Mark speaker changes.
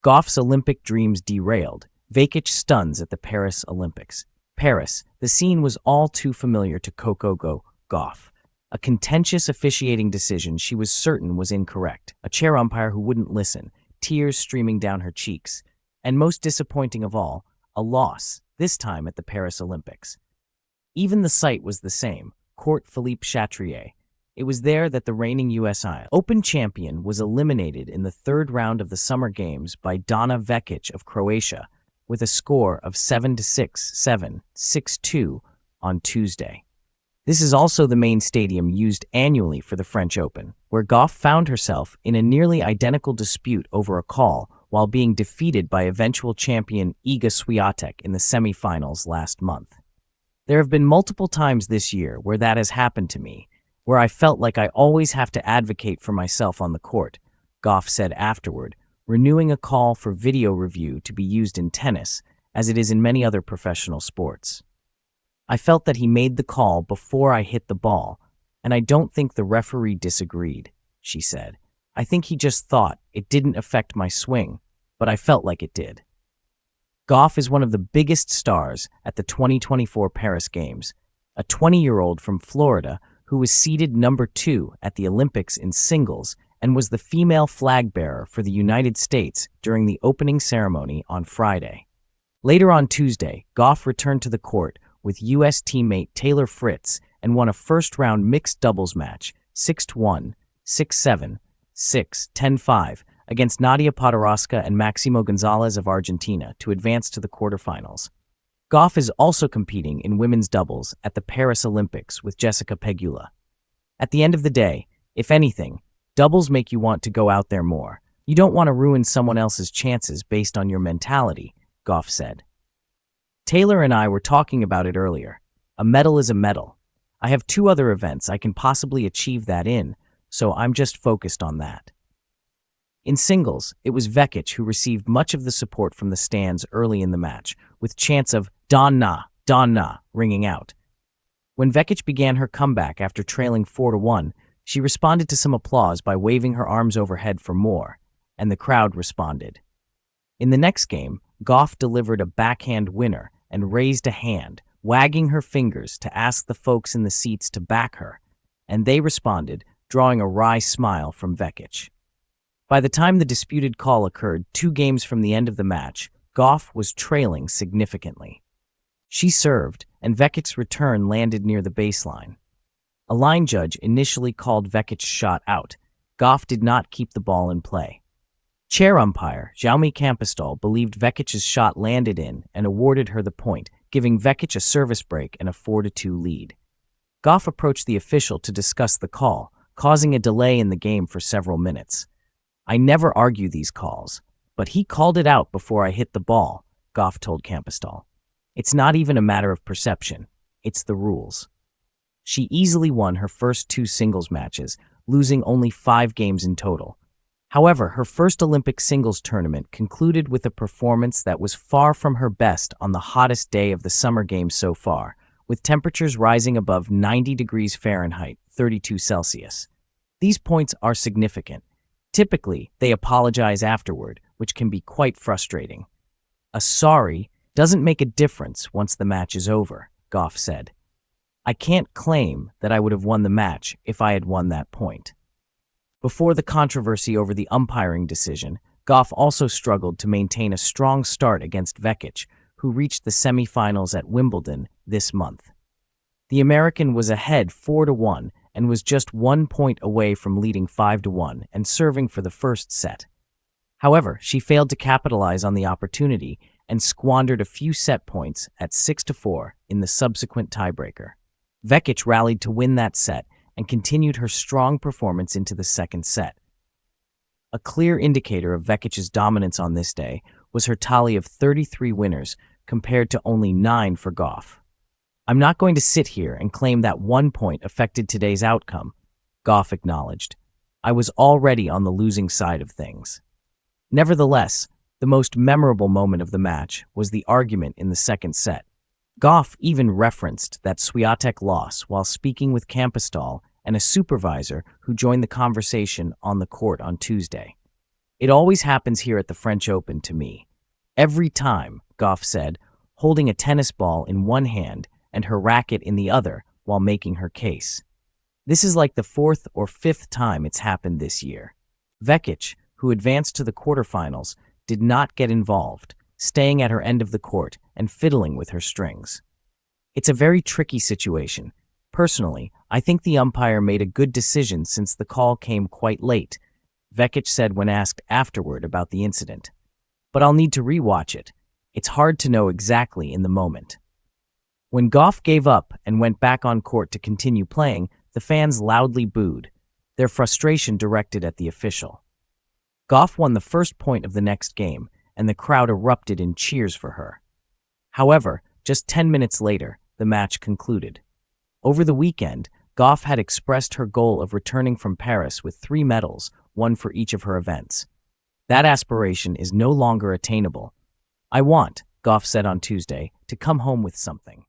Speaker 1: Goff's Olympic dreams derailed. Vekic stuns at the Paris Olympics. Paris, the scene was all too familiar to Coco Gauff. A contentious officiating decision she was certain was incorrect. A chair umpire who wouldn't listen, tears streaming down her cheeks. And most disappointing of all, a loss, this time at the Paris Olympics. Even the site was the same, Court Philippe Chatrier. It was there that the reigning U.S. Open champion was eliminated in the third round of the Summer Games by Donna Vekic of Croatia, with a score of 7-6, 7, 6-2 on Tuesday. This is also the main stadium used annually for the French Open, where Gauff found herself in a nearly identical dispute over a call while being defeated by eventual champion Iga Swiatek in the semifinals last month. There have been multiple times this year where that has happened to me, where I felt like I always have to advocate for myself on the court, Gauff said afterward, renewing a call for video review to be used in tennis, as it is in many other professional sports. I felt that he made the call before I hit the ball, and I don't think the referee disagreed, she said. I think he just thought it didn't affect my swing, but I felt like it did. Gauff is one of the biggest stars at the 2024 Paris Games, a 20-year-old from Florida who was seeded number 2 at the Olympics in singles and was the female flag bearer for the United States during the opening ceremony on Friday. Later on Tuesday, Gauff returned to the court with U.S. teammate Taylor Fritz and won a first-round mixed doubles match, 6-1, 6-7, 6, 10-5, against Nadia Podoroska and Maximo Gonzalez of Argentina to advance to the quarterfinals. Gauff is also competing in women's doubles at the Paris Olympics with Jessica Pegula. At the end of the day, if anything, doubles make you want to go out there more. You don't want to ruin someone else's chances based on your mentality, Gauff said. Taylor and I were talking about it earlier. A medal is a medal. I have 2 other events I can possibly achieve that in, so I'm just focused on that. In singles, it was Vekic who received much of the support from the stands early in the match, with chants of "Don Na" ringing out. When Vekic began her comeback after trailing 4-1, she responded to some applause by waving her arms overhead for more, and the crowd responded. In the next game, Gauff delivered a backhand winner and raised a hand, wagging her fingers to ask the folks in the seats to back her, and they responded, drawing a wry smile from Vekic. By the time the disputed call occurred 2 games from the end of the match, Gauff was trailing significantly. She served, and Vekic's return landed near the baseline. A line judge initially called Vekic's shot out. Gauff did not keep the ball in play. Chair umpire Jaume Campistol believed Vekic's shot landed in and awarded her the point, giving Vekic a service break and a 4-2 lead. Gauff approached the official to discuss the call, causing a delay in the game for several minutes. I never argue these calls, but he called it out before I hit the ball, Gauff told Campistol. It's not even a matter of perception, it's the rules. She easily won her first 2 singles matches, losing only 5 games in total. However, her first Olympic singles tournament concluded with a performance that was far from her best on the hottest day of the Summer Games so far, with temperatures rising above 90 degrees Fahrenheit, 32 Celsius. These points are significant. Typically, they apologize afterward, which can be quite frustrating. A sorry doesn't make a difference once the match is over, Gauff said. I can't claim that I would have won the match if I had won that point. Before the controversy over the umpiring decision, Gauff also struggled to maintain a strong start against Vekic, who reached the semifinals at Wimbledon this month. The American was ahead 4-1 and was just 1 point away from leading 5-1 and serving for the first set. However, she failed to capitalize on the opportunity and squandered a few set points at 6-4 in the subsequent tiebreaker. Vekic rallied to win that set and continued her strong performance into the second set. A clear indicator of Vekic's dominance on this day was her tally of 33 winners compared to only 9 for Gauff. I'm not going to sit here and claim that 1 point affected today's outcome, Gauff acknowledged. I was already on the losing side of things. Nevertheless, the most memorable moment of the match was the argument in the second set. Gauff even referenced that Swiatek loss while speaking with Campistol and a supervisor who joined the conversation on the court on Tuesday. It always happens here at the French Open to me. Every time, Gauff said, holding a tennis ball in one hand and her racket in the other while making her case. This is like the fourth or fifth time it's happened this year. Vekic, who advanced to the quarterfinals, did not get involved, staying at her end of the court and fiddling with her strings. It's a very tricky situation. Personally, I think the umpire made a good decision since the call came quite late, Vekic said when asked afterward about the incident. But I'll need to rewatch it. It's hard to know exactly in the moment. When Gauff gave up and went back on court to continue playing, the fans loudly booed, their frustration directed at the official. Gauff won the first point of the next game, and the crowd erupted in cheers for her. However, just 10 minutes later, the match concluded. Over the weekend, Gauff had expressed her goal of returning from Paris with 3 medals, one for each of her events. That aspiration is no longer attainable. I want, Gauff said on Tuesday, to come home with something.